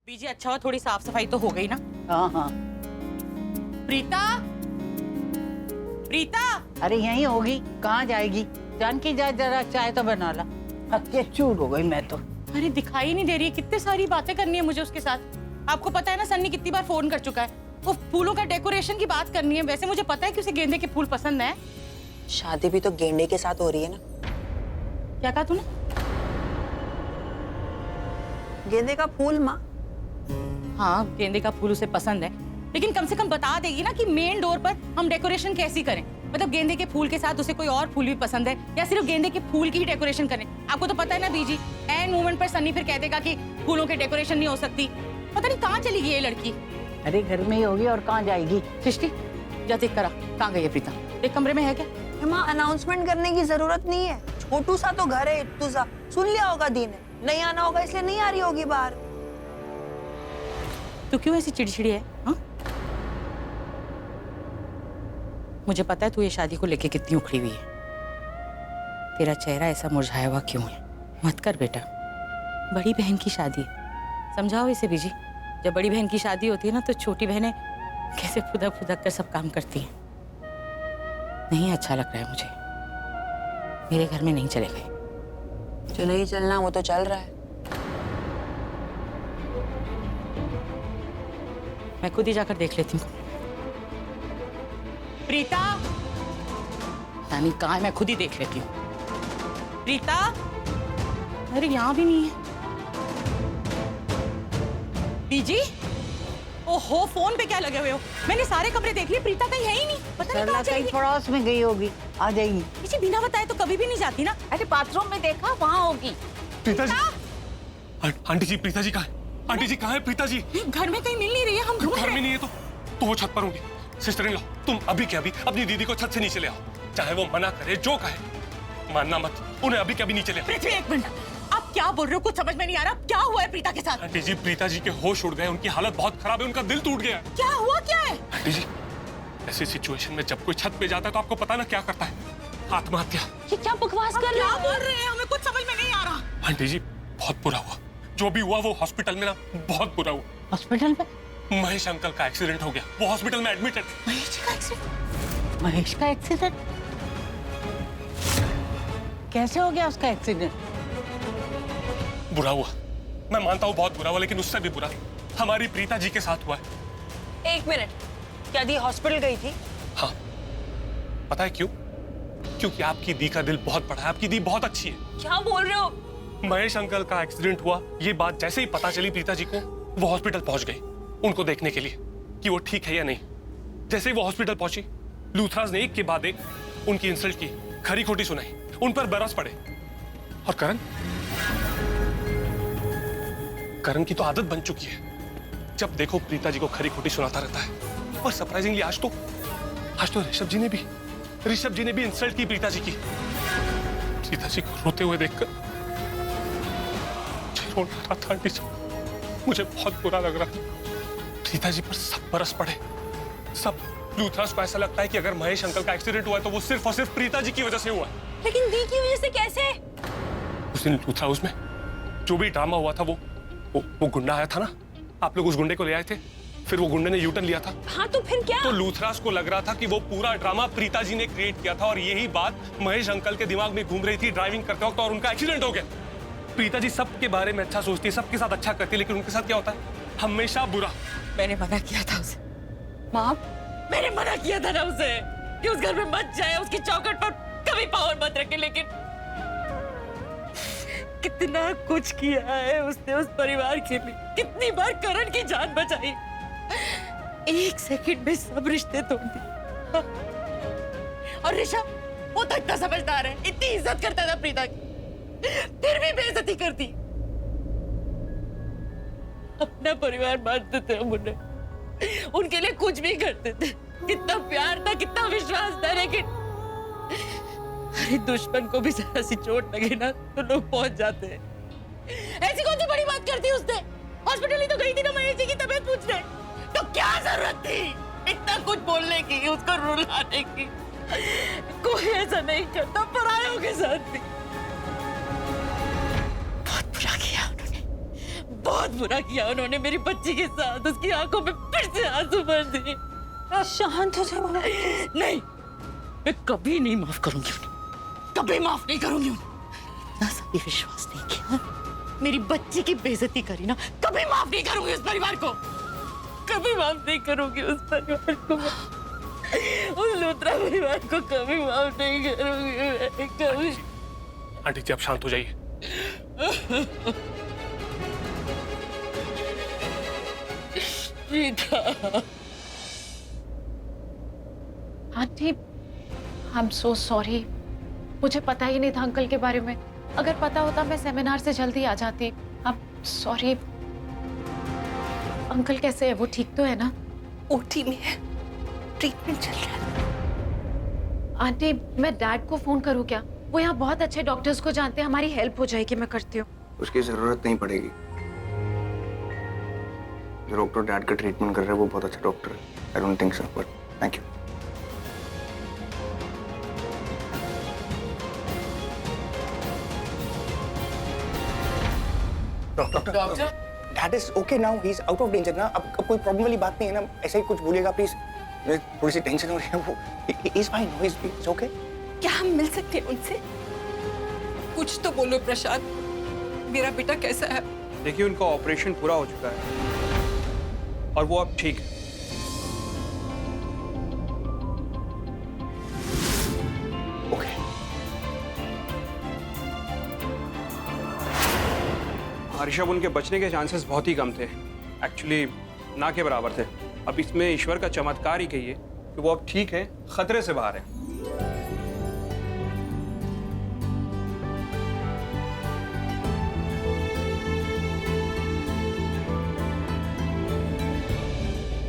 बीजी अच्छा हुआ थोड़ी साफ सफाई तो हो गई ना। हाँ हाँ। प्रीता, प्रीता। अरे यहीं होगी, कहाँ जाएगी? जानकी जा, जरा चाय तो बना ला। अच्छे चूर हो गई मैं तो। अरे दिखाई नहीं दे रही है, कितनी सारी बातें करनी है मुझे उसके साथ। आपको पता है ना सन्नी कितनी बार फोन कर चुका है, वो फूलों का डेकोरेशन की बात करनी है। वैसे मुझे पता है कि उसे गेंदे के फूल पसंद है। शादी भी तो गेंडे के साथ हो रही है ना। क्या कहा तूने? गेंदे का फूल माँ। हाँ गेंदे का फूल उसे पसंद है, लेकिन कम से कम बता देगी ना कि मेन डोर पर हम डेकोरेशन कैसी करें। मतलब गेंदे के फूल के साथ उसे कोई और फूल भी पसंद है या सिर्फ गेंदे के फूल की ही डेकोरेशन करें। आपको तो पता है ना बीजी, एन मोमेंट पर सन्नी फिर कह देगा कि फूलों की डेकोरेशन नहीं हो सकती। पता नहीं कहाँ चली गई ये लड़की। अरे घर में ही होगी और कहाँ जाएगी? सृष्टि जा देख करा कहाँ गई है प्रीता, देख कमरे में है क्या? माँ अनाउंसमेंट करने की जरूरत नहीं है, छोटू सा तो घर है, इट्टू सा। सुन लिया होगा दी ने, नहीं आना होगा इसलिए नहीं आ रही होगी बाहर। तू क्यों ऐसी चिड़चिड़ी है? हाँ मुझे पता है तू ये शादी को लेके कितनी उखड़ी हुई है। तेरा चेहरा ऐसा मुरझाया हुआ क्यों है? मत कर बेटा, बड़ी बहन की शादी है, समझाओ इसे बीजी। जब बड़ी बहन की शादी होती है ना तो छोटी बहनें कैसे फुदक फुदक कर सब काम करती हैं। नहीं अच्छा लग रहा है मुझे, मेरे घर में नहीं चलेगा। जो नहीं चलना वो तो चल रहा है। मैं खुद ही जाकर देख लेती हूँ। प्रीता, यानी कहाँ है? मैं खुद ही देख लेती हूँ। प्रीता, अरे यहाँ भी नहीं है। बीजी, ओहो फोन पे क्या लगे हुए हो? मैंने सारे कमरे देख लिए, प्रीता कहीं है ही नहीं। पता नहीं कहाँ चली कहीं गई। पड़ोस में गई होगी, आ जाएगी। बीजी बिना बताए तो कभी भी नहीं जाती ना। अरे बाथरूम में देखा, वहाँ होगी। प्रीता जी, आंटी जी, प्रीता जी कहाँ है? आंटी जी कहाँ है प्रीता जी? घर में कहीं मिल नहीं रही है, हम ढूंढ घर रहे में हैं। नहीं है तो वो छत पर होंगी। सिस्टर इन लॉ, तुम अभी के अभी अपनी दीदी को छत से नीचे ले आओ, चाहे वो मना करे जो कहे। मानना मत, उन्हें अभी के अभी नीचे ले आओ। पृथ्वी एक मिनट, आप क्या बोल रहे हो? कुछ समझ में नहीं आ रहा। क्या हुआ है प्रीता के साथ? आंटी जी, प्रीता जी के होश उड़ गए, उनकी हालत बहुत खराब है, उनका दिल टूट गया है। क्या हुआ क्या है? आंटी जी, ऐसी सिचुएशन में जब कोई छत पे जाता है तो आपको पता ना क्या करता है? आत्महत्या। ये क्या बकवास कर रहे हैं? क्या बोल रहे हैं? हमें कुछ समझ में नहीं आ रहा। आंटी जी बहुत बुरा हुआ, जो भी हुआ वो हॉस्पिटल में ना बहुत बुरा हुआ। हॉस्पिटल में? महेश अंकल का एक्सीडेंट हो गया, वो हॉस्पिटल में एडमिट है। महेश जी का एक्सीडेंट? महेश का एक्सीडेंट? कैसे हो गया उसका एक्सीडेंट? बुरा हुआ, मैं मानता हूँ बहुत बुरा हुआ, लेकिन उससे भी बुरा हमारी प्रीता जी के साथ हुआ है। एक मिनट, क्या दी हॉस्पिटल गई थी? हाँ, पता है क्यों? क्योंकि आपकी दी का दिल बहुत बड़ा है, आपकी दी बहुत अच्छी है। क्या बोल रहे हो? महेश अंकल का एक्सीडेंट हुआ, ये बात जैसे ही पता चली प्रीता जी को, वो हॉस्पिटल पहुंच गई उनको देखने के लिए कि वो ठीक है या नहीं। जैसे ही वो हॉस्पिटल पहुंची, लूथराज ने एक के बाद एक उनकी इंसल्ट की, खरी खोटी सुनाई, उन पर बरस पड़े। और करण की तो आदत बन चुकी है, जब देखो प्रीता जी को खरी खोटी सुनाता रहता है। और सरप्राइजिंगली आज तो ऋषभ जी ने भी इंसल्ट की प्रीता जी की। प्रीता जी को रोते हुए देखकर मुझे रोना आ रहा था आंटी जी, मुझे बहुत बुरा लग रहा था। प्रीता जी पर सब बरस पड़े, सब। लूथराज को ऐसा लगता है कि अगर महेश अंकल का एक्सीडेंट हुआ है तो वो सिर्फ और सिर्फ प्रीता जी की वजह से हुआ है। लेकिन दी की वजह से कैसे? उस दिन लूथरा हाउस में जो भी ड्रामा हुआ था, वो गुंडा आया था ना, आप लोग उस गुंडे को ले आए थे, फिर वो गुंडे ने यूटर्न लिया था। हाँ तो फिर क्या? तो लूथराज को लग रहा था कि वो पूरा ड्रामा प्रीता जी ने क्रिएट किया था, और यही बात महेश अंकल के दिमाग में घूम रही थी ड्राइविंग करते वक्त, और उनका एक्सीडेंट हो गया। प्रीता जी सबके बारे में अच्छा सोचती है, सबके साथ अच्छा करती है, लेकिन उनके साथ क्या होता है? हमेशा बुरा। मैंने मना किया था उसे। माँ, मैंने मना किया था ना उसे कि उस घर में मत जाए, उसकी चौखट पर कभी पावर मत रखे। लेकिन कितना कुछ किया है उसने उस परिवार के लिए, कितनी बार करण की जान बचाई, एक सेकंड में सब रिश्ते तोड़ दिए। और ऋषभ, वो तो इतना समझदार है, इतनी इज्जत करता था प्रीता की, फिर भी बेइज्जती करती। अपना परिवार मानते थे हम उन्हें, उनके लिए कुछ भी करते थे, कितना प्यार था, कितना विश्वास था। लेकिन अरे दुश्मन को भी जरा सी चोट लगे ना तो लोग पहुंच जाते हैं। ऐसी कौन सी बड़ी बात करती उसने? हॉस्पिटल ही तो गई थी ना महेश जी की तबीयत पूछने, तो क्या जरूरत थी इतना कुछ बोलने की, उसको रुलाने की? कोई ऐसा नहीं करता परायों के साथ भी। बहुत बुरा किया उन्होंने, बहुत बुरा किया उन्होंने मेरी बच्ची के साथ। उसकी आंखों में फिर से आंसू भर दिए। शांत हो जाओ मामा। नहीं, मैं कभी नहीं माफ करूंगी उन्हें, कभी माफ नहीं करूंगी उन्हें। ना भी विश्वास नहीं किया, मेरी बच्ची की बेइज्जती करी ना, कभी माफ नहीं करूंगी उस परिवार को, कभी माफ नहीं करूंगी उस परिवार को, उस लूथरा परिवार को कभी माफ नहीं करूंगी मैं, कभी। आंटी जी आप शांत हो जाइए। Aunty, I am so sorry. मुझे पता ही नहीं था अंकल के बारे में। अगर पता होता मैं सेमिनार से जल्दी आ जाती। I am sorry. अंकल कैसे है? वो ठीक तो है ना? ओटी में है, ट्रीटमेंट चल रहा है। आंटी, मैं डैड को फोन करूं क्या? वो यहाँ बहुत अच्छे डॉक्टर्स को जानते हैं, हमारी हेल्प हो जाएगी। मैं करती हूँ। उसकी जरूरत नहीं पड़ेगी। जो डॉक्टर डैड का ट्रीटमेंट कर रहा है वो बहुत अच्छा डॉक्टर है। I don't think so, but thank you. Doctor, dad is okay now, he is out of danger ना। अब कोई प्रॉब्लम वाली बात नहीं है ना। ऐसे ही कुछ बोलिएगा प्लीज, मुझे थोड़ी सी टेंशन हो रही है। वो is fine, he is okay. क्या हम मिल सकते हैं उनसे? कुछ तो बोलो प्रशांत, मेरा बेटा कैसा है? देखिए, उनका ऑपरेशन पूरा हो चुका है और वो अब ठीक है। ओके। ऋषभ, उनके बचने के चांसेस बहुत ही कम थे, एक्चुअली ना के बराबर थे। अब इसमें ईश्वर का चमत्कार ही कहिए कि वो अब ठीक है, खतरे से बाहर है।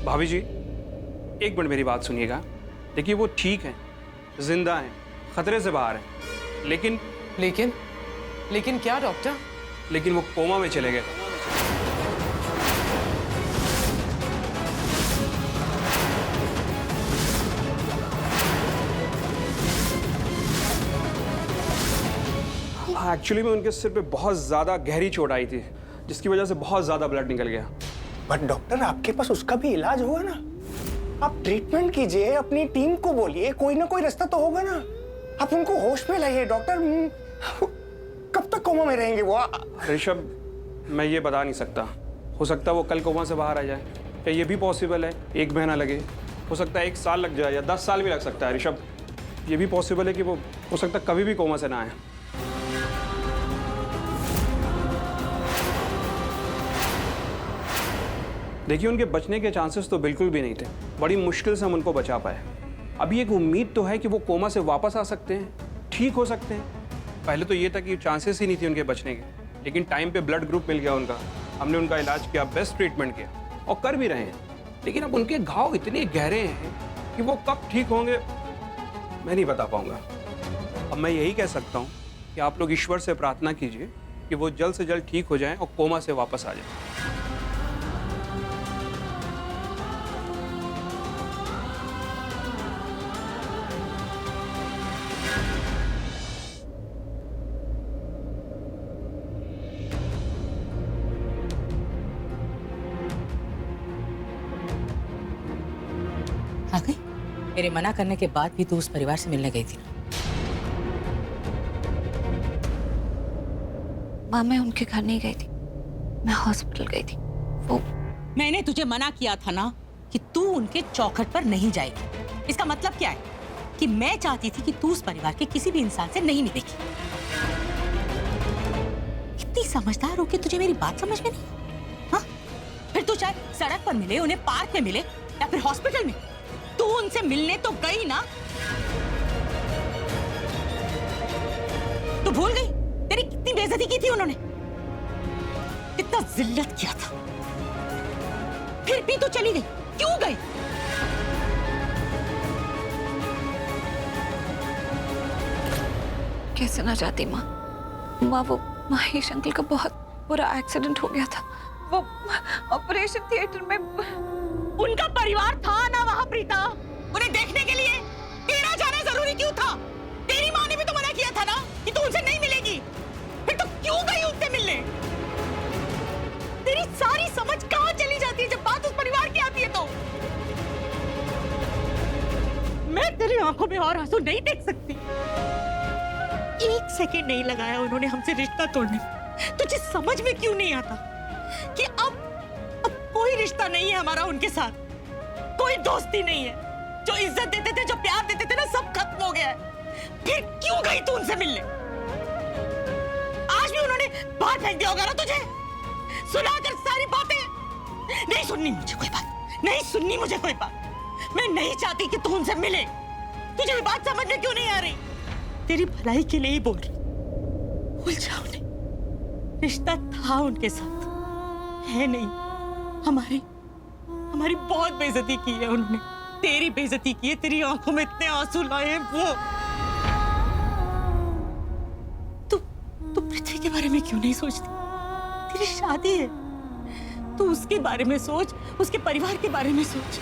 भाभी जी, एक मिनट मेरी बात सुनिएगा। देखिए, वो ठीक है, जिंदा हैं, खतरे से बाहर हैं, लेकिन क्या डॉक्टर? लेकिन वो कोमा में चले गए। एक्चुअली में उनके सिर पे बहुत ज्यादा गहरी चोट आई थी, जिसकी वजह से बहुत ज्यादा ब्लड निकल गया। बट डॉक्टर, आपके पास उसका भी इलाज होगा ना। आप ट्रीटमेंट कीजिए, अपनी टीम को बोलिए, कोई ना कोई रास्ता तो होगा ना। आप उनको होश में लाइए डॉक्टर। कब तक कोमा में रहेंगे वो? ऋषभ, मैं ये बता नहीं सकता। हो सकता है वो कल कोमा से बाहर आ जाए, क्या ये भी पॉसिबल है? 1 महीना लगे, हो सकता है 1 साल लग जाए, या 10 साल भी लग सकता है। ऋषभ, ये भी पॉसिबल है कि वो हो सकता है कभी भी कोमा से ना आए। देखिए, उनके बचने के चांसेस तो बिल्कुल भी नहीं थे। बड़ी मुश्किल से हम उनको बचा पाए। अभी एक उम्मीद तो है कि वो कोमा से वापस आ सकते हैं, ठीक हो सकते हैं। पहले तो ये था कि चांसेस ही नहीं थे उनके बचने के, लेकिन टाइम पे ब्लड ग्रुप मिल गया उनका। हमने उनका इलाज किया, बेस्ट ट्रीटमेंट किया और कर भी रहे हैं। लेकिन अब उनके घाव इतने गहरे हैं कि वो कब ठीक होंगे मैं नहीं बता पाऊंगा। अब मैं यही कह सकता हूँ कि आप लोग ईश्वर से प्रार्थना कीजिए कि वो जल्द से जल्द ठीक हो जाएं और कोमा से वापस आ जाएं। आ गई? मेरे मना करने के बाद भी तू उस परिवार से मिलने गई थी ना? माँ, मैं उनके घर नहीं गई थी, मैं हॉस्पिटल गई थी। वो मैंने तुझे मना किया था ना कि तू उनके चौखट पर नहीं जाएगी। इसका मतलब क्या है? कि मैं चाहती थी कि तू उस परिवार के किसी भी इंसान से नहीं मिलेगी। इतनी समझदार हो कि तुझे मेरी बात समझ में नहीं? हाँ? फिर तू चाहे सड़क पर मिले, उन्हें पार्क में मिले या फिर हॉस्पिटल में, तू उनसे मिलने तो गई ना। तू भूल गई तेरी कितनी बेइज्जती की थी उन्होंने, कितना जिल्लत किया था। फिर भी तू चली गई, क्यों गई? कैसे ना जाती माँ। माँ, वो महेश अंकल का बहुत बुरा एक्सीडेंट हो गया था। वो ऑपरेशन थिएटर में उनका परिवार था ना वहां प्रीता, उन्हें देखने के लिए तेरा जाना जरूरी क्यों था? तेरी माँ ने भी तो मना किया था ना कि तू उनसे नहीं मिलेगी, फिर तो क्यों गई उनसे मिलने? तेरी आंखों में और आंसू नहीं देख सकती? 1 सेकंड नहीं लगाया उन्होंने हमसे रिश्ता तोड़ने में। तुझे समझ में क्यों नहीं आता कि अब कोई रिश्ता नहीं है हमारा उनके साथ, कोई दोस्ती नहीं है। जो इज्जत देते थे, जो प्यार देते थे ना, सब खत्म हो गया है। फिर क्यों गई तू उनसे मिलने? आज भी उन्होंने बाहर फेंक दिया होगा ना तुझे, सुनाकर सारी बातें। नहीं सुननी मुझे कोई बात, नहीं सुननी मुझे कोई बात। मैं नहीं चाहती कि तू उनसे मिले। तुझे ये बात समझ में क्यों नहीं आ रही? तेरी भलाई के लिए ही बोल रही। भूल जाओ नहीं, रिश्ता था उनके साथ, है नहीं। हमारी बहुत बेइज्जती की है उन्होंने। तेरी बेइज्जती की है, तेरी आंखों में इतने आंसू लाए वो। तू पृथ्वी के बारे में क्यों नहीं सोचती? तेरी शादी है, तू उसके बारे में सोच, उसके परिवार के बारे में सोच।